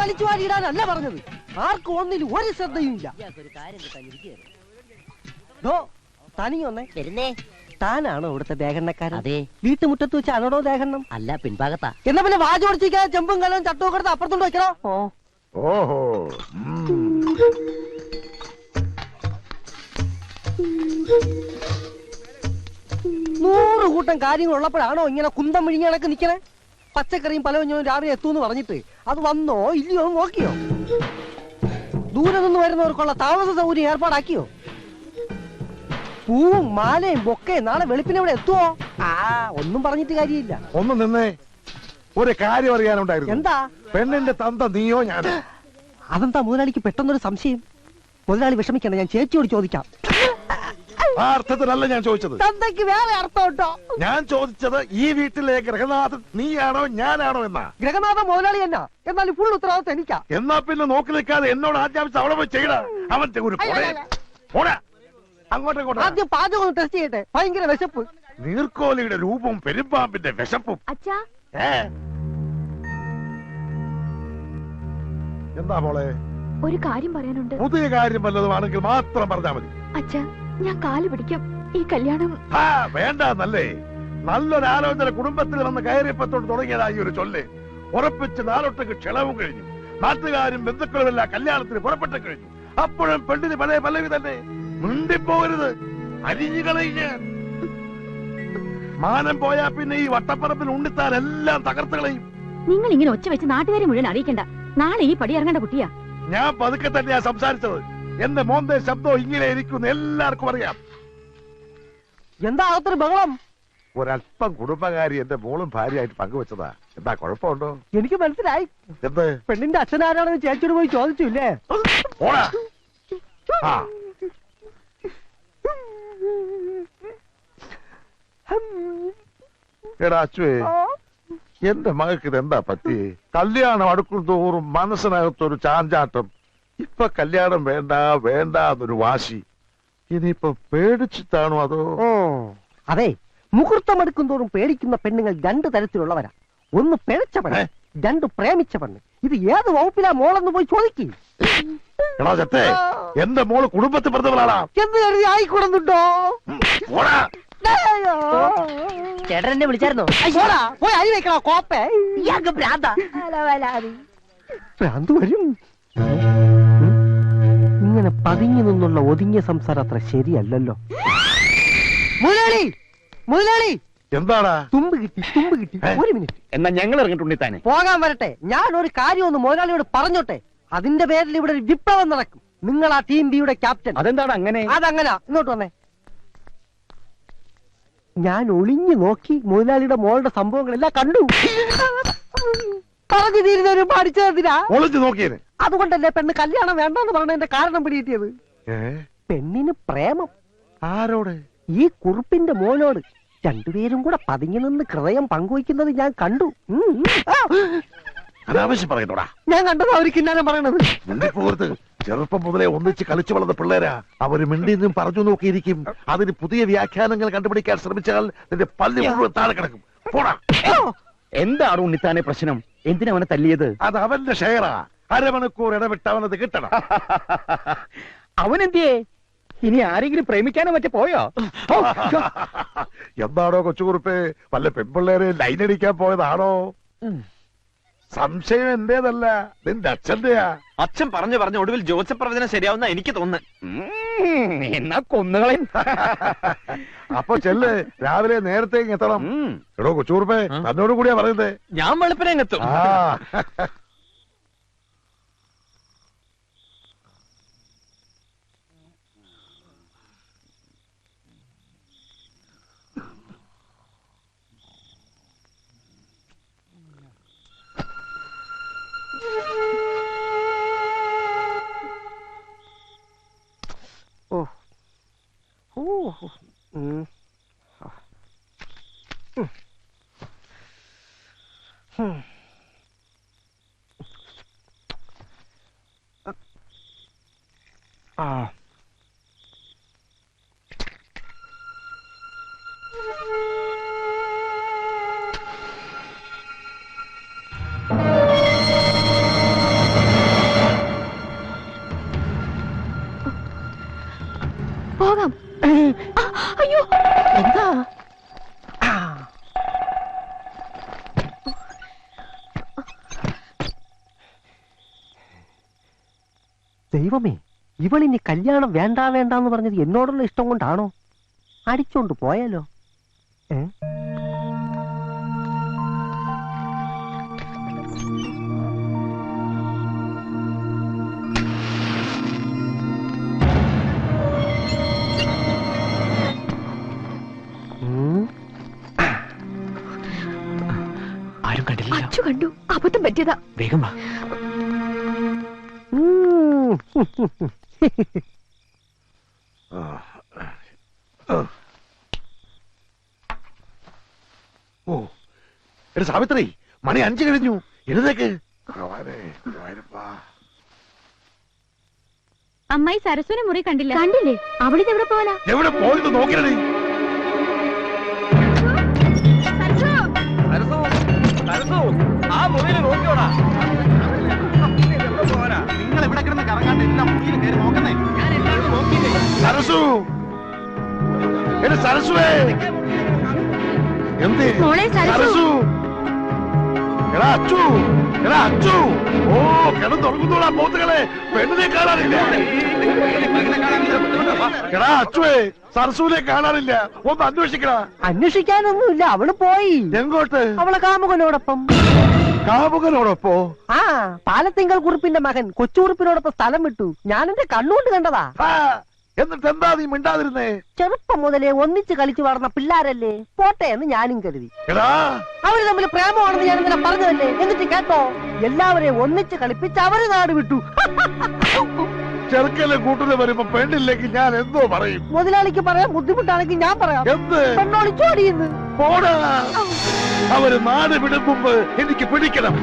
വലിച്ചു വാരിയിടാനല്ല പറഞ്ഞത്. ആർക്കും ഒന്നിലും ഒരു ശ്രദ്ധയും ഇല്ല. തനിയൊന്നേ വരുന്നേ. താനാണോ ഇവിടുത്തെ ദേഹണ്ണക്കാരൻ? അതെ. വീട്ടുമുറ്റത്ത് വെച്ചാണോ ദേഹണ്ണം? അല്ല, പിൻഭാഗത്താ. എന്നാ പിന്നെ വാചോടിച്ചിരിക്കാതെ ചെമ്പും കലവും ചട്ടവും കൊടുത്ത് അപ്പുറത്തോണ്ട് വെക്കണോ? ഓഹോ. 100 കൂട്ടം കാര്യങ്ങൾ ഉള്ളപ്പോഴാണോ ഇങ്ങനെ കുന്തം വിഴിഞ്ഞ കണക്ക് നിക്കണേ? പച്ചക്കറിയും പലവഞ്ഞവും രാവിലെ എത്തൂന്ന് പറഞ്ഞിട്ട് അത് വന്നോ ഇല്ലയോ നോക്കിയോ? ദൂരെ നിന്ന് വരുന്നവർക്കുള്ള താമസ സൗകര്യം ഏർപ്പാടാക്കിയോ? പൂവും മാലയും ബൊക്കയും നാളെ വെളുപ്പിനെ ഇവിടെ എത്തുവോ? ഒന്നും പറഞ്ഞിട്ട് കാര്യമില്ല. ഒന്ന് നിന്നേ, ഒരു കാര്യം അറിയാനുണ്ടായിരുന്നു. എന്താ? പെണ്ണിന്റെ തന്ത നീയോ ഞാനോ? അതെന്താ മുതലാളിക്ക് പെട്ടെന്നൊരു സംശയം? മുതലാളി വിഷമിക്കണ്ട, ഞാൻ ചേച്ചിയോട് ചോദിക്കാം. ആ അർത്ഥത്തിലല്ല ഞാൻ ചോദിച്ചത്. തന്തയ്ക്ക് വേറെ അർത്ഥം ഉണ്ടോ? ഞാൻ ചോദിച്ചത് ഈ വീട്ടിലെ ഗ്രഹനാഥൻ നീയാണോ ഞാനാണോ എന്നാ. ഗ്രഹനാഥൻ മുതലാളി എന്നാ, എന്നാലും ഫുൾ ഉത്തരവാദിത്വം എനിക്കാ. എന്നാ പിന്നെ നോക്കി നിൽക്കാതെ എന്നോട് ആജ്ഞാപിച്ച് അവിടെ പോയി ചെയ്യണ. അവന്റെ ഒരു അങ്ങോട്ടും ആദ്യം പാചകം ഒന്ന് ടെസ്റ്റ് ചെയ്യട്ടെ. ഭയങ്കര വിശപ്പ്. നീർക്കോലിയുടെ രൂപവും പെരുമ്പാമ്പിന്റെ വിശപ്പും. എന്താ മോളെ? ഒരു കാര്യം പറയാനുണ്ട്. പുതിയ കാര്യം വല്ലതുമാണെങ്കിൽ മാത്രം പറഞ്ഞാൽ മതി. അച്ഛാ, ഞാൻ കാല് പിടിക്കാം. ഈ കല്യാണം വേണ്ടല്ലേ. നല്ലൊരാലോചന കുടുംബത്തിൽ വന്ന് കയറിയപ്പത്തോട് തുടങ്ങിയതായി ഒരു ചൊല്ല്. ഉറപ്പിച്ച് നാളൊട്ടേക്ക് ക്ഷണവും കഴിഞ്ഞു. നാട്ടുകാരും ബന്ധുക്കളും എല്ലാം കല്യാണത്തിന് പുറപ്പെട്ടു കഴിഞ്ഞു. അപ്പോഴും പെണ്ണിന് പഴയ പല്ലവി തന്നെ. മിണ്ടിപ്പോകരുത്, അരിഞ്ഞുകളഞ്ഞ്. മാനം പോയാ പിന്നെ ഈ വട്ടപ്പറപ്പിൽ ഉണ്ണിത്താരെല്ലാം തകർത്ത് കളയും. നിങ്ങൾ ഇങ്ങനെ ഒച്ച വെച്ച് നാട്ടുകാരെ മുഴുവൻ അറിയിക്കണ്ട. നാളെ ഈ പടി ഇറങ്ങേണ്ട കുട്ടിയാ. ഞാൻ പതുക്കെ തന്നെയാ സംസാരിച്ചത്. എന്റെ മോന്റെ ശബ്ദം ഇങ്ങനെ ഇരിക്കുന്ന എല്ലാവർക്കും അറിയാം. എന്താ അകത്തൊരു ബഹളം? ഒരല്പം കുടുംബകാരി എന്റെ മോളും ഭാര്യയായിട്ട് പങ്കുവെച്ചതാ. എന്താ കുഴപ്പമുണ്ടോ? എനിക്ക് മനസ്സിലായി. എന്ത്? പെണ്ണിന്റെ അച്ഛനാരാണെന്ന് ചേച്ചിയോട് പോയി ചോദിച്ചില്ലേ? എടാ അച്ചുവേ, എന്റെ മകൾക്ക് ഇതെന്താ പറ്റി? കല്യാണം അടുക്കും തോറും മനസ്സിനകത്തൊരു ചാഞ്ചാട്ടം. ഇപ്പൊ കല്യാണം വേണ്ട വേണ്ട എന്നൊരു വാശി. ഇനിയിപ്പൊ പേടിച്ചിട്ടാണോ അതോ? അതെ, മുഹൂർത്തം എടുക്കും തോറും പേടിക്കുന്ന പെണ്ണുങ്ങൾ 2 തരത്തിലുള്ളവരാ. ഒന്ന് പിഴച്ച പെണ്ണ്, 2 പ്രേമിച്ച പെണ്ണ്. ഇത് ഏത് വകുപ്പിലാ മോളെന്ന് പോയി ചോദിക്കും. എന്റെ മോള് കുടുംബത്തിൽ പറഞ്ഞവളാണ് എന്ന് കരുതി ആയിക്കൂടുന്നുണ്ടോ? ചേട്ടൻ എന്നെ വിളിച്ചായിരുന്നോ? പോയി അരി വെക്കണോ കോപ്പേ? ഭ്രാന്ത് വരും. ഇങ്ങനെ പതിങ്ങി നിന്നുള്ള ഒതുങ്ങിയ സംസാരം അത്ര ശരിയല്ലല്ലോ. മുതലാളി, മുതലാളി, എന്താടാ? തുമ്പ് കിട്ടി, തുമ്പ് കിട്ടി. ഒരു മിനിറ്റ്. എന്നാ ഞങ്ങൾ ഇറങ്ങിട്ടുണ്ണിത്താനെ പോകാൻ വരട്ടെ. ഞാൻ ഒരു കാര്യം ഒന്ന് മുതലാളിയോട് പറഞ്ഞോട്ടെ. അതിന്റെ പേരിൽ ഇവിടെ ഒരു വിപ്ലവം നടക്കും. നിങ്ങൾ ആ ടീം ബിയുടെ ക്യാപ്റ്റൻ. അതെന്താണ് അങ്ങനെ? അതങ്ങനാ. ഇങ്ങോട്ട് വന്നേ. ഞാൻ ഒളിഞ്ഞു നോക്കി മുതലാളിയുടെ മോളുടെ സംഭവങ്ങളെല്ലാം കണ്ടു. പറഞ്ഞു തീരുന്നവരും പഠിച്ചതിനാ ഒളിഞ്ഞു നോക്കിയത്. അതുകൊണ്ടല്ലേ പെണ്ണ് കല്യാണം വേണ്ടെന്ന് പറഞ്ഞതിന്റെ കാരണം പിടികിട്ടിയത്. പെണ്ണിന് പ്രേമം. ആരോട്? ഈ കുറുപ്പിന്റെ മോനോട്. 2 പേരും കൂടെ പതുങ്ങി നിന്ന് ഹൃദയം പങ്കുവയ്ക്കുന്നത് ഞാൻ കണ്ടു. അനാവശ്യം പറയുന്നോടാ. ഞാൻ കണ്ടത് അവർ കിന്നാരം പറയണത്. മിണ്ടിപ്പോകരുത്. ചെറുപ്പം മുതലേ ഒന്നിച്ച് കളിച്ചു വളർന്ന പിള്ളേരാ. അവര് മിണ്ടിന്നും പറഞ്ഞു നോക്കിയിരിക്കും. അതിന് പുതിയ വ്യാഖ്യാനങ്ങൾ കണ്ടുപിടിക്കാൻ ശ്രമിച്ചാൽ നിന്റെ പല്ല് മുഴുവൻ താഴെ കിടക്കും. പോടാ. എന്താണ് ഉണ്ണിത്താനെ പ്രശ്നം? എന്തിനാ അവനെ തല്ലിയത്? അത് അവന്റെ ഷെയറാ. അരമണിക്കൂർ ഇടവിട്ട് അവനത് കിട്ടണം. അവനെന്തിയേ? ഇനി ആരെങ്കിലും പ്രേമിക്കാനോ മറ്റേ പോയോ? എന്താണോ കൊച്ചുകുറുപ്പേ, വല്ല പെൺപിള്ളേരെ ലൈനടിക്കാൻ പോയതാണോ? സംശയം എന്റേതല്ല, നിന്റെ അച്ഛന്റെയാ. അച്ഛൻ പറഞ്ഞു ഒടുവിൽ ജോസഫ് പ്രവചനം ശരിയാവുന്ന എനിക്ക് തോന്നുന്നു. എന്നാ കൊന്നുകളയും. അപ്പൊ ചെല്ല്, രാവിലെ നേരത്തെ എത്തണം. എടോ കൊച്ചുകുറുപ്പേ, തന്നോട് കൂടിയാ പറയുന്നേ. ഞാൻ വെളുപ്പിനെ എത്തും. ദൈവമേ, ഇവളിനി കല്യാണം വേണ്ട വേണ്ടാന്ന് പറഞ്ഞത് എന്നോടുള്ള ഇഷ്ടം കൊണ്ടാണോ? അടിച്ചോണ്ട് പോയാലോ? ആരും കണ്ടില്ല. അച്ചു കണ്ടു, അബദ്ധം പറ്റിയതാ. വേഗം വാ. ഓ എടി സാവിത്രി, മണി 5 കഴിഞ്ഞു, എഴുതേക്ക്. അമ്മായി സരസ്വനെ മുറി കണ്ടില്ല. കണ്ടില്ലേ? അവളിത് എവിടെ പോവാനാ? എവിടെ പോയത് നോക്കിയടി. ആ മുറിയിൽ നോക്കിയോടാ. നിങ്ങൾ ഇവിടെ കിടന്ന് കറങ്ങാണ്ട് എല്ലാം മുറിയിൽ കയറി നോക്കുന്നേ. ഞാൻ എല്ലാവരും നോക്കിയില്ലേ. സരസു, എടി സരസുവേ, എന്ത് മോളെ സരസു. സരസു, എടാ അച്ചു, എടാ അച്ചു. ഓ കിടന്നുറങ്ങുന്നോടാ പോത്തുകളെ, പെണ്ണിനെ കാണാനില്ല. എടാ അച്ചുവേ, സരസുവിനെ കാണാനില്ല, ഒന്ന് അന്വേഷിക്കടാ. അന്വേഷിക്കാനൊന്നുമില്ല, അവള് പോയി. എങ്ങോട്ട്? അവളെ കാമുകനോടൊപ്പം. കാമുകനോടൊപ്പോ? ആ, പാലത്തിങ്കൽ കുറുപ്പിന്റെ മകൻ കൊച്ചുകുറുപ്പിനോടൊപ്പം സ്ഥലം വിട്ടു. ഞാൻ എന്റെ കണ്ണുകൊണ്ട് കണ്ടതാ. എന്നിട്ട് എന്താ നീ മിണ്ടാതിരുന്നേ? ചെറുപ്പം മുതലേ ഒന്നിച്ച് കളിച്ചു വളർന്ന പിള്ളാരല്ലേ, പോട്ടെ എന്ന് ഞാനും കരുതി. എടാ, അവര് തമ്മിൽ പ്രേമമാണെന്ന് ഞാൻ ഇന്നലെ പറഞ്ഞതല്ലേ. എന്നിട്ട് കേട്ടോ, എല്ലാവരെയും ഒന്നിച്ച് കളിപ്പിച്ച് അവര് നാട് വിട്ടു. ചെറുക്കലെ കൂട്ടുന്ന വരുമ്പോ പെണ്ണില്ലെങ്കിൽ ഞാൻ എന്തോ പറയും. മുതലാളിക്ക് പറയാൻ ബുദ്ധിമുട്ടാണെങ്കിൽ ഞാൻ പറയാം. എന്ത്? പെണ്ണോളിച്ചോടിയെന്ന്. പോടാ, അവര് നാട് വിടും മുമ്പ് എനിക്ക് പിടിക്കണം.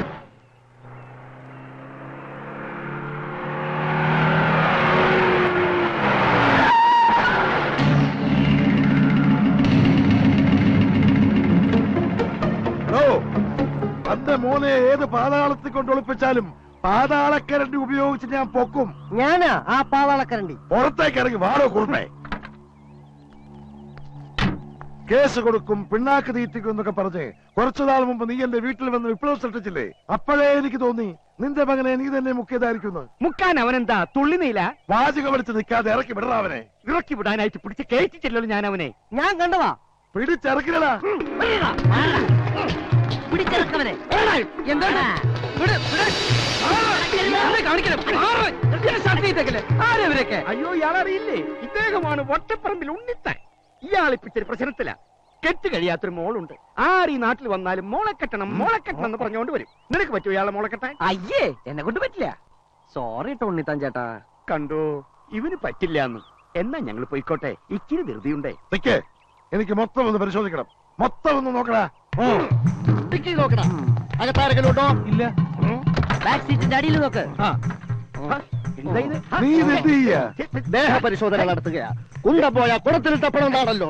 തന്റെ മോനെ ഏത് പാതാളത്തിൽ കൊണ്ടൊളിപ്പിച്ചാലും പാതാളക്കരണ്ടി ഉപയോഗിച്ച് ഞാൻ പൊക്കും. ഞാനാ ആ പാതാളക്കരണ്ടി. പുറത്തേക്ക് ഇറങ്ങി വാടോ കുറുപ്പേ. കേസ് കൊടുക്കും, പിണ്ണാക്ക് തീറ്റിക്കും എന്നൊക്കെ പറഞ്ഞ് കുറച്ചുനാൾ മുമ്പ് നീ എന്റെ വീട്ടിൽ വന്ന് വിപ്ലവം സൃഷ്ടിച്ചില്ലേ? അപ്പോഴേ എനിക്ക് തോന്നി നിന്റെ മകനെ നീ തന്നെ മുക്കിയതായിരിക്കുന്നു. മുക്കാൻ അവനെന്താ തുള്ളിനീല? വാചകം വലിച്ച് നിൽക്കാതെ ഇറക്കി വിടറാ അവനെ. ഇറക്കി വിടാനായിട്ട് പിടിച്ച് കയറ്റിച്ചല്ലോ ഞാൻ അവനെ. ഞാൻ കണ്ടതാ. പിടിച്ചിറക്കില്ലടാ. പിടിച്ചിറക്കവനെ. അയ്യോ, ഇയാളറിയില്ലേ? ഇദ്ദേഹമാണ് വട്ടപ്പറമ്പിൽ ഉണ്ണിത്താൻ. ഇയാളിപ്പിച്ചൊരു പ്രശ്നത്തില. കെട്ട് കഴിയാത്തൊരു മോളുണ്ട്. ആര് ഈ നാട്ടിൽ വന്നാലും മോളെ കെട്ടണം എന്ന് പറഞ്ഞുകൊണ്ട് വരും. നിനക്ക് പറ്റുമോ ഇയാളെ മോളെ കെട്ടാൻ? അയ്യേ, എന്നെ കൊണ്ട് പറ്റില്ല. സോറി ട്ടോ ഉണ്ണിത്താൻ ചേട്ടാ. കണ്ടോ, ഇവന് പറ്റില്ല എന്ന്. എന്നാ ഞങ്ങൾ പോയിക്കോട്ടെ, ഇച്ചിരി ധൃതിയുണ്ടേ. നിക്കേ, എനിക്ക് മൊത്തം ഒന്ന് പരിശോധിക്കണം. മൊത്തം ഒന്ന് നോക്കടാ. നോക്കടാ, അകത്താരക്കലോട്ടോ ഇല്ല. ബാക്ക് സീറ്റിന്റെ അടിയിൽ നോക്ക്. നീ ഇത് എന്ത് ചെയ്യാ? ദേഹ പരിശോധന നടത്തുകയാ. കുണ്ട പോയാ കുടത്തിൽ തപ്പണമെന്നാണല്ലോ.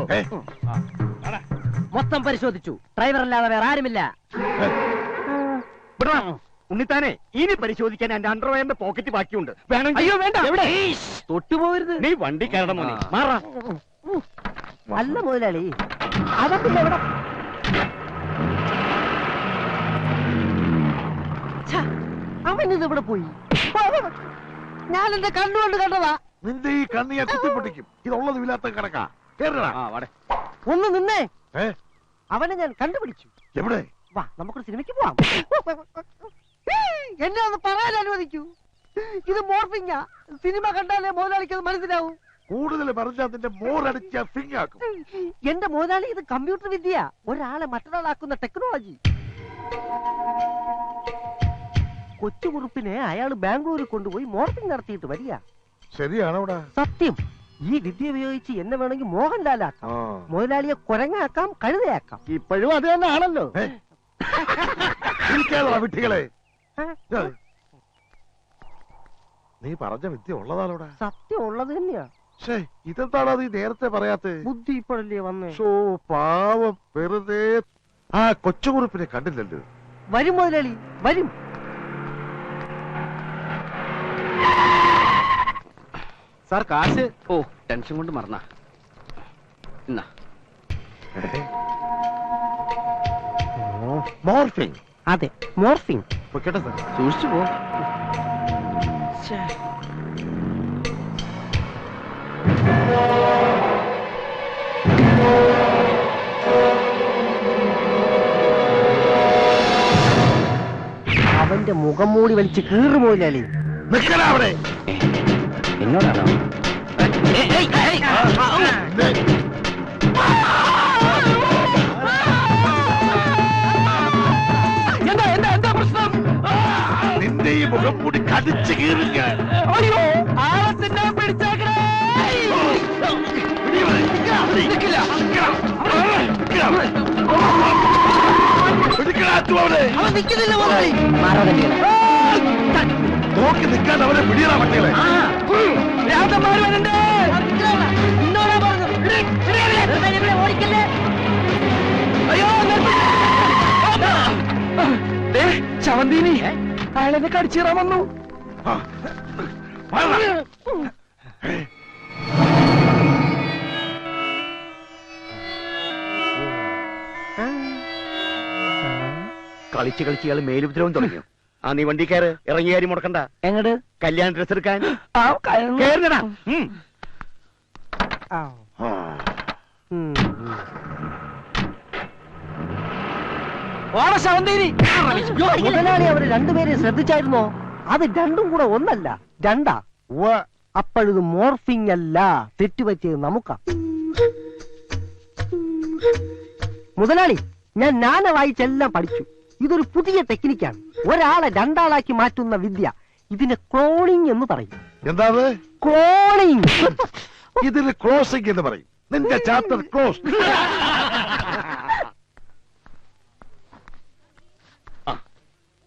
മൊത്തം പരിശോധിച്ചു. ഡ്രൈവർ അല്ലാതെ വേറെ ആരുമില്ല. ഉണ്ണിത്താനെ, ഇനി പരിശോധിക്കാൻ എന്റെ അണ്ടർവെയറിന്റെ പോക്കറ്റ് ബാക്കിയുണ്ട്. വേണം. അയ്യോ വേണ്ട, എവിടെ തൊട്ടുപോകരുത്. നീ വണ്ടി കയറണം മോനെ. മാറാ. അല്ല മുതലാളി, അതൊക്കെ എവിടെ? അവനിത് ഇവിടെ പോയി. ഞാൻ എന്റെ കണ്ണുകൊണ്ട് കണ്ടതാ. നിന്റെ ഈ കണ്ണിയെ കുത്തിപ്പൊട്ടിക്കും. ഇതുള്ളത് ഇല്ലാത്ത കിടക്കാ. കേറടാ. ഒന്ന് നിന്നേ. ഏ? അവനെ ഞാൻ കണ്ടുപിടിച്ചു. എവിടെ? വാ, നമുക്കൊരു സിനിമയ്ക്ക് പോവാം. എന്നെ ഒന്ന് പറയാൻ അനുവദിക്കൂ. ഇത് മോർഫിങ്ങാ. സിനിമ കണ്ടാലേ മുതലാളിക്ക് അത് മനസ്സിലാവൂ. കൂടുതൽ പറഞ്ഞാൽ നിന്റെ മോറടിച്ച ഫിങ്ങാക്കും. എന്റെ മുതലാളി, ഇത് കമ്പ്യൂട്ടർ വിദ്യ. ഒരാളെ മറ്റൊരാളാക്കുന്ന ടെക്നോളജി. കൊച്ചുകുറുപ്പിനെ അയാൾ ബാംഗ്ലൂരിൽ കൊണ്ടുപോയി മോർഫിംഗ് നടത്തിയിട്ട് വരിക. ശരിയാണോടാ? സത്യം. ഈ വിദ്യ ഉപയോഗിച്ച് എന്നെ വേണമെങ്കിൽ മോഹൻലാലാക്കാം, മുതലാളിയെ കുരങ്ങാക്കാം, കഴുതയാക്കാം. ഇപ്പോഴും അത് തന്നെ ആണല്ലോ. വിട്ടികളെ, നീ പറഞ്ഞ വിദ്യ ഉള്ളതാണോടാ? സത്യം ഉള്ളത് തന്നെയാ. ഇതെന്താടാ നീ നേരത്തെ പറയാത്ത? ബുദ്ധി ഇപ്പോഴല്ലേ വന്നേ. പാവം, വെറുതെ. ആ കൊച്ചുകുറുപ്പിനെ കണ്ടില്ലല്ലോ. വരും മുതലാളി, വരും. സാർ, കാശ്. ഓ, ടെൻഷൻ കൊണ്ട് മറന്ന. മോർഫിംഗ്. അതെ, മോർഫിംഗ്. കേട്ടോ സാർ, സൂക്ഷിച്ചു പോ. അവന്റെ മുഖം മൂടി വലിച്ച് കീറുപോയില്ലേ? നിക്കടാ അവിടെ. എന്നോടാണോ? എന്താ പ്രശ്നം? നിന്റെ ഈ മുഖം കൂടി കടിച്ചു കീറുക. അയ്യോ, ആളത്തിന്റെ പിടിച്ചേക്കണേ. അവൻ നിൽക്കുന്നില്ല മുതലാളി. നോക്കി നിൽക്കാൻ അവരെ പിടിയറ മക്കളെ. ശവന്തീനി അയാളെന്നെ കടിച്ചീറാൻ വന്നു. കളിച്ച് കളിച്ച് ഇയാൾ മേലുപദ്രവം തുടങ്ങിയോ? ആ നീ വണ്ടി കയറ്, ഇറങ്ങി കാര്യം മുടക്കണ്ട. എങ്ങട് കല്യാണ ഡ്രസ് എടുക്കാൻ ആ കയറുന്നു. കേറുന്നടാ. ഓട ശവന്തീനി. മുതലാളി അവര് രണ്ടുപേരെ ശ്രദ്ധിച്ചായിരുന്നോ? അത് രണ്ടും കൂടെ ഒന്നല്ല, രണ്ടാ. അപ്പോഴിത് മോർഫിംഗ് അല്ല, തെറ്റുപറ്റിയത് നമുക്കാ. മുതലാളി, ഞാൻ നാന വായിച്ചെല്ലാം പഠിച്ചു. ഇതൊരു പുതിയ ടെക്നിക്കാണ്. ഒരാളെ രണ്ടാളാക്കി മാറ്റുന്ന വിദ്യ. ഇതിന് ക്ലോണിംഗ് എന്ന് പറയും. എന്താ ക്ലോണിംഗ്. ഇതിന് ക്ലോസിംഗ് എന്ന് പറയും. നിന്റെ ചാപ്റ്റർ ക്ലോസ്.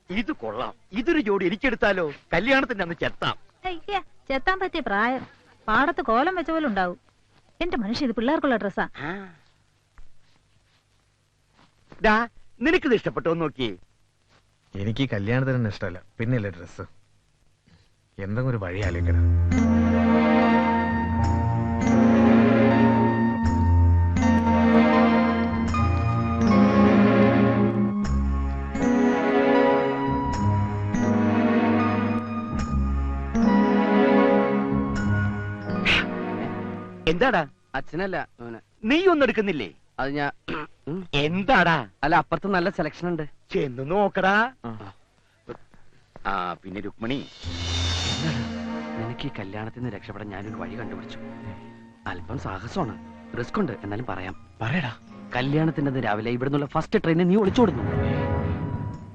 ഇത് കൊള്ളാം. ഇതൊരു ജോഡി എനിക്കെടുത്താലോ? കല്യാണത്തിന്റെ അന്ന് ചെത്താം. ചെത്താൻ പറ്റിയ പ്രായം പാടത്ത് കോലം വെച്ച പോലെ ഉണ്ടാവും. എന്റെ മനുഷ്യ, ഇത് പിള്ളേർക്കുള്ള ഡ്രസ്സാ. നിനക്കിത് ഇഷ്ടപ്പെട്ടോ? നോക്കി. എനിക്ക് കല്യാണത്തിന് ഇഷ്ടമല്ല, പിന്നെയല്ലേ ഡ്രസ്. എന്തെങ്കിലും ഒരു വഴി ആലോചിക്കണം. എന്താടാ? അച്ഛനല്ല, നീ ഒന്നും എടുക്കുന്നില്ലേ? അത് ഞാൻ. എന്താടാ? അല്ല, അപ്പുറത്ത് നല്ല സെലക്ഷൻ ഉണ്ട്. ചെന്ന് നോക്കടാ. ആ പിന്നെ രുക്മിണി, നിനക്ക് ഈ കല്യാണത്തിൽ നിന്ന് രക്ഷപ്പെടാൻ ഞാനൊരു വഴി കണ്ടുപിടിച്ചു. അല്പം സാഹസമാണ്, റിസ്ക് ഉണ്ട്, എന്നാലും പറയാം. പറയടാ. കല്യാണത്തിന്റെ രാവിലെ ഇവിടുന്നുള്ള ഫസ്റ്റ് ട്രെയിനിൽ നീ ഒളിച്ചോടുന്നു.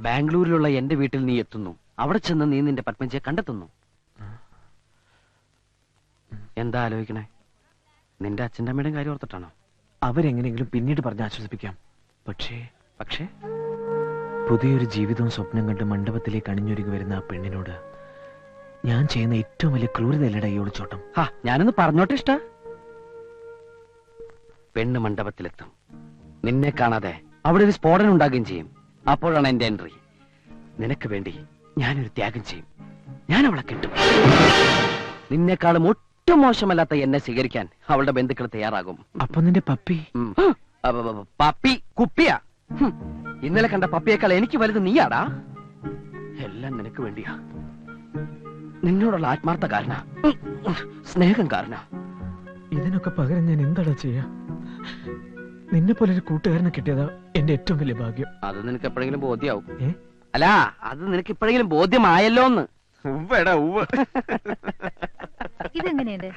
ബാംഗ്ലൂരിലുള്ള എന്റെ വീട്ടിൽ നീ എത്തുന്നു. അവിടെ ചെന്ന് നീ നിന്റെ പത്മജിയെ കണ്ടെത്തുന്നു. എന്താ ആലോചിക്കണേ? നിന്റെ അച്ഛൻ്റെ അമ്മയുടെയും കാര്യം ഓർത്തിട്ടാണോ? അവരെങ്ങനെയെങ്കിലും പിന്നീട് പറഞ്ഞ് ആശ്വസിപ്പിക്കാം. പക്ഷേ പുതിയൊരു ജീവിതവും സ്വപ്നം കണ്ട് മണ്ഡപത്തിലേക്ക് അണിഞ്ഞൊരുങ്ങി വരുന്ന ആ പെണ്ണിനോട് ഞാൻ ചെയ്യുന്ന ഏറ്റവും വലിയ ക്രൂരതയല്ലടാ ഈ ഒളിച്ചോട്ടം. ഞാനൊന്ന് പറഞ്ഞോട്ടെ. ഇഷ്ട പെണ്ണ് മണ്ഡപത്തിലെത്തും. നിന്നെ കാണാതെ അവിടെ ഒരു സ്ഫോടനം ഉണ്ടാകുകയും ചെയ്യും. അപ്പോഴാണ് എന്റെ എൻട്രി. നിനക്ക് വേണ്ടി ഞാനൊരു ത്യാഗം ചെയ്യും. ഞാൻ അവളെ കിട്ടും. നിന്നെക്കാളും ഒട്ടും മോശമല്ലാത്ത എന്നെ സ്വീകരിക്കാൻ അവളുടെ ബന്ധുക്കൾ തയ്യാറാകും. അപ്പൊ നിന്റെ പപ്പി? പപ്പി കുപ്പിയാ. ഇന്നലെ കണ്ട പപ്പിയേക്കാൾ എനിക്ക് വലുത് നീയാടാ. എല്ലാം നിനക്ക് വേണ്ടിയാ. നിന്നോടുള്ള ആത്മാർത്ഥ കാരണ, സ്നേഹം കാരണ. ഇതിനൊക്കെ പകരം ഞാൻ എന്താടാ ചെയ്യാ? നിന്നെ പോലെ ഒരു കൂട്ടുകാരനെ കിട്ടിയതാ എന്റെ ഏറ്റവും വലിയ ഭാഗ്യം. അത് നിനക്ക് എപ്പോഴെങ്കിലും ബോധ്യാവും. ഏ? അല്ല, അത് നിനക്ക് ഇപ്പോഴെങ്കിലും ബോധ്യമായല്ലോന്ന്. ഇതെങ്ങനെയുണ്ട്?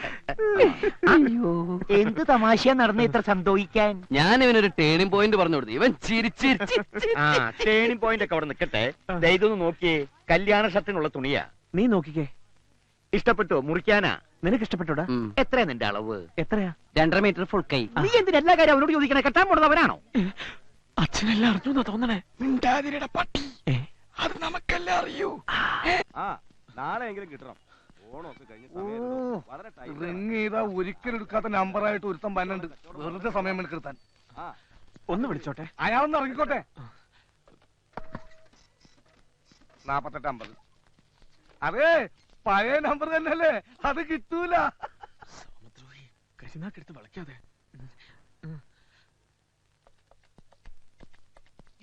എന്ത് തമാശ നടന്ന ഇത്ര സന്തോഷിക്കാൻ? ഞാൻ ഇവനൊരു ടേണിംഗ് പോയിന്റ് പറഞ്ഞു കൊടുത്തു. ഇവൻ ചിരിച്ചിരിച്ച് ടേണിംഗ് പോയിന്റ് ഒക്കെ അവിടെ നിൽക്കട്ടെ. ഇതൊന്ന് നോക്കിയേ, കല്യാണ ഷർട്ടിനുള്ള തുണിയാ. നീ നോക്കിക്കേ. ഇഷ്ടപ്പെട്ടോ? മുറിക്കാനാ? നിനക്ക് ഇഷ്ടപ്പെട്ടോടാ? എത്രയാ നിന്റെ അളവ്? എത്രയാ? 2.5 മീറ്റർ ഫുൾ കൈ. നീ എന്തിനാ എല്ലാ കാര്യം അവനോട് ചോദിക്കണേ? കെട്ടാൻ പോണത് അവനാണോ? അച്ഛനെല്ലാം അറിഞ്ഞു തോന്നണേ. പട്ടി അത് നമുക്കെല്ലാം അറിയൂ. നാളെയെങ്കിലും കിട്ടണം. റിങ് ചെയ്താ ഒരിക്കലും എടുക്കാത്ത നമ്പറായിട്ട് ഒരുത്തം പന്നുണ്ട്. വെറുതെ സമയം എടുക്കാൻ. ഒന്ന് വിളിച്ചോട്ടെ. അയാളൊന്ന് ഇറങ്ങിക്കോട്ടെ. 4850. അതെ, പഴയ നമ്പർ തന്നെയല്ലേ? അത് കിട്ടൂല. കരിനാക്കെടുത്ത് വളയ്ക്കാതെ.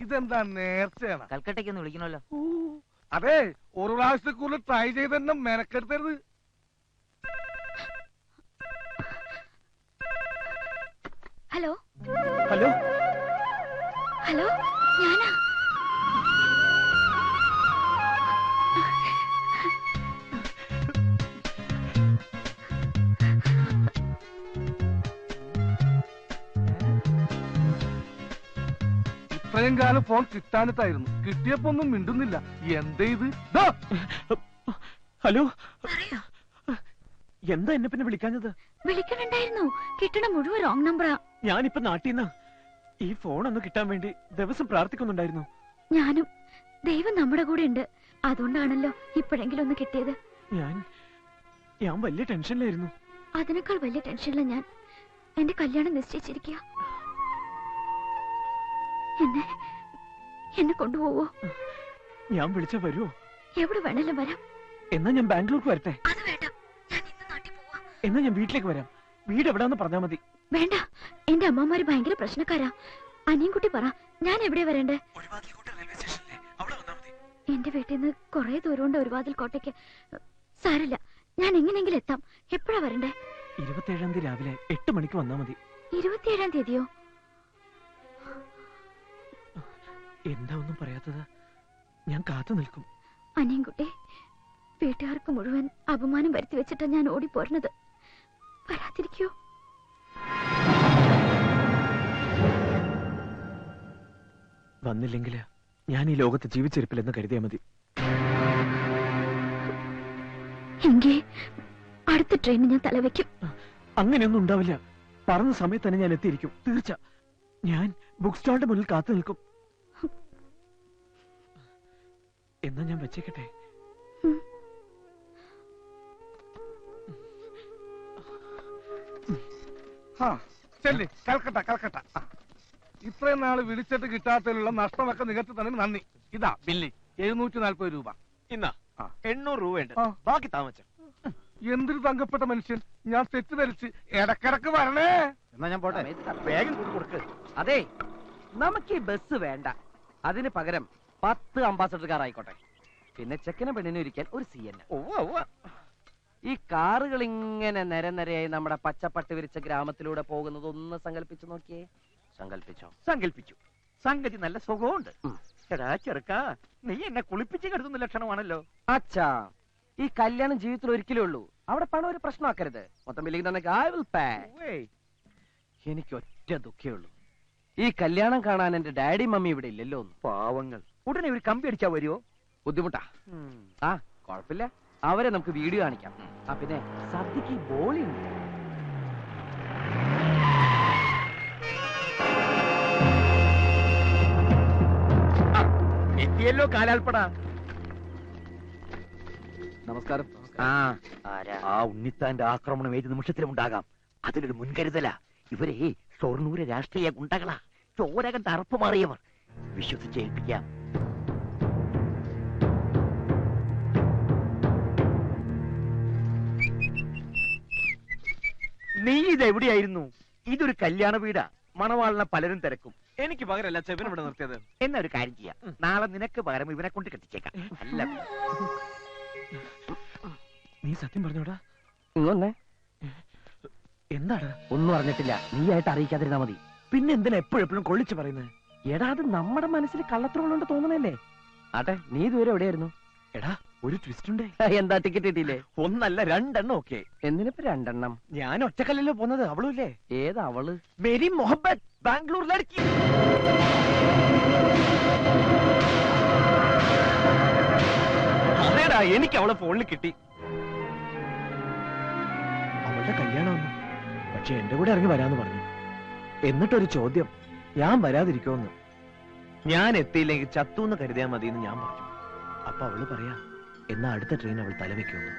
ഇതെന്താ നേർച്ചയാണ്? കൽക്കട്ടയ്ക്ക് ഒന്ന് വിളിക്കണല്ലോ. അതെ, ഒരു പ്രാവശ്യത്തെ കൂടുതൽ ട്രൈ ചെയ്ത് തന്നെ മെനക്കെടുത്തരുത്. ഹലോ ഹലോ ഹലോ ഞാനാ. ഇത്രയും കാലം ഫോൺ കിട്ടാനിട്ടായിരുന്നു. കിട്ടിയപ്പോ ഒന്നും മിണ്ടുന്നില്ല. എന്താ ഇത്? ദാ. ഹലോ എന്താ എന്നെ പിന്നെ വിളിക്കാഞ്ഞത്? വിളിക്കണുണ്ടായിരുന്നു. കിട്ടണ മുഴുവൻ റോങ് നമ്പറാ. ഞാനിപ്പോ നാട്ടിൽ ഈ ഫോൺ ഒന്ന് കിട്ടാൻ വേണ്ടി ദിവസം പ്രാർത്ഥിക്കുന്നുണ്ടായിരുന്നു. ഞാനും. ദൈവം നമ്മുടെ കൂടെ ഉണ്ട്. അതുകൊണ്ടാണല്ലോ ഇപ്പോഴെങ്കിലും ഒന്ന് കിട്ടിയത്. ഞാൻ വലിയ ടെൻഷനിലായിരുന്നു. അതിനേക്കാൾ വലിയ ടെൻഷനില്ല ഞാൻ. എന്റെ കല്യാണം നിശ്ചയിച്ചിരിക്കുക. എന്നെ കൊണ്ടുപോവോ? ഞാൻ വിളിച്ച വരുമോ? എവിടെ വേണേലും വരാം. എന്നാ ഞാൻ ബാംഗ്ലൂർക്ക് വരട്ടെ? അത് വേണ്ട, ഞാൻ ഇന്ന് നാട്ടിൽ പോവാ. എന്നാ ഞാൻ വീട്ടിലേക്ക് വരാം. വീട് എവിടാന്ന് പറഞ്ഞാ മതി. വേണ്ട, എന്റെ അമ്മമാര് ഭയങ്കര പ്രശ്നക്കാരാ. അനിയൻകുട്ടി പറ, ഞാൻ എവിടെ വരണ്ടേ? എന്റെ വീട്ടിൽ നിന്ന് കുറെ ദൂരമുണ്ട് ഒരുവാതിൽ കോട്ടയ്ക്ക്. സാരില്ല, ഞാൻ എങ്ങനെയെങ്കിലും എത്താം. എപ്പോഴാ വരണ്ടേ? 27-ാം തീയതി രാവിലെ 8 മണിക്ക് വന്നാ മതി. 27-ാം തീയതിയോ? എന്താ ഒന്നും പറയാത്തത്? ഞാൻ കാത്തു നിൽക്കും. അനിയൻകുട്ടി, വീട്ടുകാർക്ക് മുഴുവൻ അപമാനം വരുത്തി വെച്ചിട്ടാ ഞാൻ ഓടിപ്പോരുന്നത്. വരാതിരിക്കോ? വന്നില്ലെങ്കില് ഞാൻ ഈ ലോകത്ത് ജീവിച്ചിരിപ്പില്ലെന്ന് കരുതിയാ മതി. എങ്കിൽ അടുത്ത ട്രെയിനിന് ഞാൻ തലവെക്കും. അങ്ങനെയൊന്നും ഉണ്ടാവില്ല. പറഞ്ഞ സമയത്ത് തന്നെ ഞാൻ എത്തിയിരിക്കും, തീർച്ച. ഞാൻ ബുക്ക് സ്റ്റാളിന്റെ മുന്നിൽ കാത്തു നിൽക്കും. എന്നാ ഞാൻ വെച്ചേക്കട്ടെ? കൽക്കട്ട കൽക്കട്ട. ഇത്രയും നാള് വിളിച്ചിട്ട് കിട്ടാത്തതിലുള്ള നഷ്ടമൊക്കെ നികത്തി തന്നെ നന്ദി. ഇതാ ബില്ല് 740 രൂപ. ഇന്നാ 800 രൂപയുണ്ട്. ബാക്കി താമസം. എന്തൊരു തങ്കപ്പെട്ട മനുഷ്യൻ. ഞാൻ തെറ്റിദ്ധരിച്ച്. ഇടക്കിടക്ക് വരണേ. എന്നാ ഞാൻ പോട്ടെ. വേഗം കൊടുക്ക്. അതെ, നമുക്ക് ഈ ബസ് വേണ്ട. അതിന് പകരം 10 അംബാസഡർ കാർ ആയിക്കോട്ടെ. പിന്നെ ചെക്കനും പെണ്ണിനും ഇരിക്കാൻ ഒരു CN. ഈ കാറുകൾ ഇങ്ങനെ നിരനിരയായി നമ്മുടെ പച്ചപ്പട്ട് വിരിച്ച ഗ്രാമത്തിലൂടെ പോകുന്നത് ഒന്ന് സങ്കല്പിച്ചു നോക്കിയേ. സങ്കല്പിച്ചു. സംഗതി നല്ല സുഖമുണ്ട്. എടാ ചെറുക്കാ, നീ എന്നെ കുളിപ്പിച്ച് കരുതുന്ന ലക്ഷണമാണല്ലോ. അച്ഛാ, ഈ കല്യാണം ജീവിതത്തിൽ ഒരിക്കലേ ഉള്ളൂ. അവിടെ പണം ഒരു പ്രശ്നമാക്കരുത്. മൊത്തം ബില്ലിംഗ് തന്നെ I will pay. എനിക്ക് ഒറ്റ ദുഃഖേ ഉള്ളൂ, ഈ കല്യാണം കാണാൻ എന്റെ ഡാഡി മമ്മി ഇവിടെ ഇല്ലല്ലോ. പാവങ്ങൾ. ഉടനെ ഒരു കമ്പി അടിച്ചാ വരുമോ? ബുദ്ധിമുട്ടാ. ആ കുഴപ്പമില്ല, അവരെ നമുക്ക് വീഡിയോ കാണിക്കാം. ആ പിന്നെ സദ്യക്ക് ബോളി ഉണ്ട്. എത്തിയല്ലോ കാലാൽപ്പട. നമസ്കാരം. ആ ഉണ്ണിത്താന്റെ ആക്രമണം ഏത് നിമിഷത്തിലും ഉണ്ടാകാം. അതിലൊരു മുൻകരുതല. ഇവരെ ഷൊർണൂര് രാഷ്ട്രീയ ഗുണ്ടകളാ. ചോരകൻ തറപ്പ് മാറിയവർ. വിശ്വസിച്ചേൽപ്പിക്കാം. നീ ഇതെവിടെയായിരുന്നു? ഇതൊരു കല്യാണ വീടാ. മണവാളിനെ പലരും തിരക്കും. എനിക്ക് പകരല്ല ചെവിൻ ഇവിടെ നിർത്തിയത്. എന്നാ ഒരു കാര്യം ചെയ്യാം, നാളെ നിനക്ക് പകരം ഇവനെ കൊണ്ട് കെട്ടിച്ചേക്കാം. അല്ല, നീ സത്യം പറഞ്ഞോടാ? ഇങ്ങൊന്നേ. എന്താണ്? ഒന്നും അറിഞ്ഞിട്ടില്ല. നീയായിട്ട് അറിയിക്കാതിരുന്നാ മതി. പിന്നെ എന്തിനാ എപ്പോഴെപ്പോഴും കൊള്ളിച്ചു പറയുന്നത്? എടാ, അത് നമ്മുടെ മനസ്സിൽ കള്ളത്തരമുള്ളോണ്ട് തോന്നണല്ലേ. ആട്ടെ, നീ ഇതുവരെ എവിടെയായിരുന്നു? എടാ, ഒരു ട്വിസ്റ്റ് ഉണ്ടേ. എന്താ ടിക്കറ്റ് കിട്ടിയില്ലേ? ഒന്നല്ല 2 എണ്ണം. ഒക്കെ എന്തിനിപ്പോ 2 എണ്ണം? ഞാൻ ഒറ്റക്കല്ലല്ലോ പോന്നത്, അവളും ഇല്ലേ? ഏതാ അവള്? മേരി മൊഹബത്ത്, ബാംഗ്ലൂർ ലड़की. അതേടാ, എനിക്ക് അവളെ ഫോണിൽ കിട്ടി. അവളുടെ കല്യാണമൊന്നും. പക്ഷെ എന്റെ കൂടെ ഇറങ്ങി വരാന്ന് പറഞ്ഞു. എന്നിട്ടൊരു ചോദ്യം, ഞാൻ വരാതിരിക്കുമെന്ന്. ഞാൻ എത്തിയില്ലെങ്കിൽ ചത്തൂന്ന് കരുതിയാ മതി എന്ന് ഞാൻ പറഞ്ഞു. അപ്പൊ അവള് പറയാ, എന്നാ അടുത്ത ട്രെയിൻ അവൾ തലവെക്കുമെന്ന്.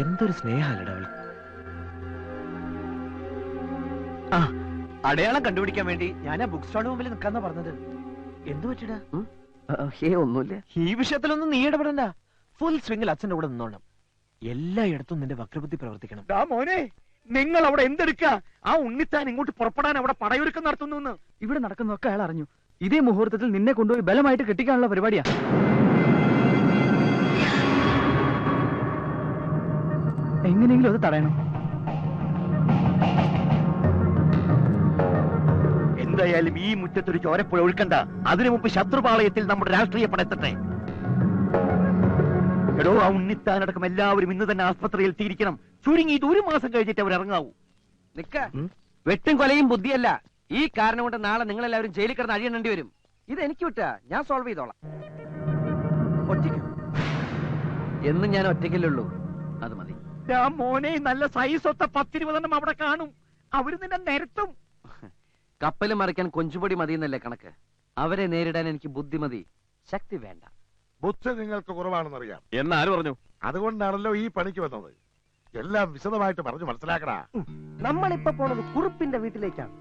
എന്തൊരു സ്നേഹമല്ലടാ അവൾ. ആ, അടയാളം കണ്ടുപിടിക്കാൻ വേണ്ടി ഞാൻ ആ ബുക്ക് സ്റ്റാളിന് മുമ്പിൽ നിൽക്കാന്നാ പറഞ്ഞത്. എന്തു പറ്റിടാ? ഒന്നുമില്ല. ഈ വിഷയത്തിലൊന്നും നീ ഇടപെടണ്ട. ഫുൾ സ്വിംഗിൽ അച്ഛന്റെ കൂടെ നിന്നോണം. എല്ലായിടത്തും നിന്റെ വക്രബുദ്ധി പ്രവർത്തിക്കണം. മോനെ, നിങ്ങൾ അവിടെ എന്തെടുക്ക? ആ ഉണ്ണിത്താൻ ഇങ്ങോട്ട് പുറപ്പെടാൻ അവിടെ പടയൊരുക്കം നടത്തുന്നു. ഇവിടെ നടക്കുന്നതൊക്കെ അയാൾ അറിഞ്ഞു. ഇതേ മുഹൂർത്തത്തിൽ നിന്നെ കൊണ്ടുപോയി ബലമായിട്ട് കെട്ടിക്കാനുള്ള പരിപാടിയാ. എങ്ങനെയെങ്കിലും അത് തടയണം. എന്തായാലും ഈ മുറ്റത്തൊരു ചോരപ്പുഴ ഒഴുക്കണ്ട. അതിനു മുമ്പ് ശത്രുപാളയത്തിൽ നമ്മുടെ രാഷ്ട്രീയ പടത്തട്ടെ. എടോ, ആ ഉണ്ണിത്താനടക്കം എല്ലാവരും ഇന്ന് തന്നെ ആസ്പത്രിയിൽ എത്തിയിരിക്കണം. ചുരുങ്ങി ഇത് 1 മാസം കഴിഞ്ഞിട്ട് അവർ ഇറങ്ങാവൂ. നിക്ക, വെട്ടും കൊലയും ബുദ്ധിയല്ല. ഈ കാരണം കൊണ്ട് നാളെ നിങ്ങൾ എല്ലാവരും ജയിലിൽ കിടന്ന് അഴിയണേണ്ടി വരും. ഇത് എനിക്ക് വിട്ടാ, ഞാൻ സോൾവ് ചെയ്തോളാം. ഒറ്റയ്ക്ക് എന്നും ഞാൻ ഒറ്റയ്ക്കല്ലുള്ളൂ, അത് മതി. മോനെ, നല്ല സൈസൊത്ത 10-20 അവിടെ കാണും. അവര് നിന്നെ നിരത്തും. കപ്പല് മറിക്കാൻ കൊഞ്ചുപൊടി മതിയെന്നല്ലേ കണക്ക്. അവരെ നേരിടാൻ എനിക്ക് ബുദ്ധിമതി, ശക്തി വേണ്ട. ബുദ്ധി നിങ്ങൾക്ക് കുറവാണെന്നറിയാം. എന്നാര് പറഞ്ഞു? അതുകൊണ്ടാണല്ലോ ഈ പണിക്ക് വന്നത്. എല്ലാം വിശദമായിട്ട് പറഞ്ഞു മനസ്സിലാക്കടാ. നമ്മളിപ്പോ പോണത് കുറുപ്പിന്റെ വീട്ടിലേക്കാണ്.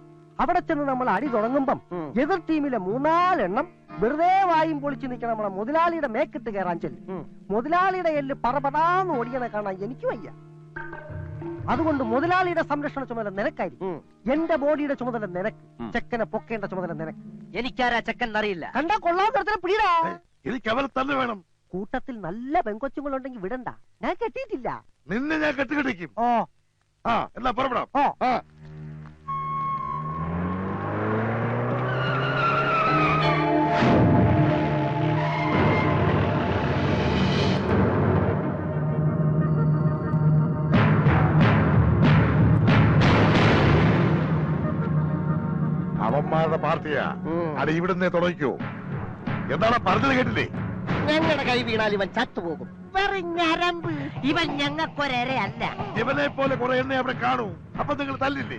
അവിടെ ചെന്ന് നമ്മൾ അടി തുടങ്ങുമ്പം എതിർ ടീമിലെ 3-4 എണ്ണം വെറുതെ വായും പൊളിച്ചു നിൽക്കണം. നമ്മളെ മുതലാളിയുടെ മേക്കിട്ട് കയറാൻ ചെല്ലും. മുതലാളിയുടെ എല്ല് പറപതാന്ന് ഓടിയനെ കാണാൻ എനിക്ക് വയ്യ. അതുകൊണ്ട് മുതലാളിയുടെ സംരക്ഷണ ചുമതല നിനക്കായിരിക്കും. എന്റെ ബോഡിയുടെ ചുമതല നിനക്ക്. ചെക്കനെ പൊക്കേണ്ട ചുമതല നിനക്ക്. എനിക്കാരാ ചെക്കൻ അറിയില്ല. കണ്ടാ കൊള്ളാൻ തരത്തിലെ പിടിടാ. എനിക്ക് അവരെ തന്നെ വേണം. കൂട്ടത്തിൽ നല്ല പെങ്കൊച്ചുങ്ങളുണ്ടെങ്കിൽ വിടണ്ട. ഞാൻ കെട്ടിയിട്ടില്ല. നിന്നെ ഞാൻ കെട്ടിക്കെട്ടിക്കും. ഓ ആ, എന്നാ പുറപ്പെടാം. ഓ ആ. അവന്മാരുടെ പാർട്ടിയാ. അത് ഇവിടുന്ന് തുടങ്ങിക്കോ. എന്താണ് പറഞ്ഞത് കേട്ടില്ലേ? ഞങ്ങളുടെ കൈ വീണാൽ ഇവൻ ചത്തുപോകും. വെറും ഞരമ്പ്. ഇവൻ ഞങ്ങൾക്കൊരല്ല. ഇവനെ പോലെ കുറെ എണ്ണ അവിടെ കാണൂ. അപ്പൊ നിങ്ങൾ തല്ലില്ലേ?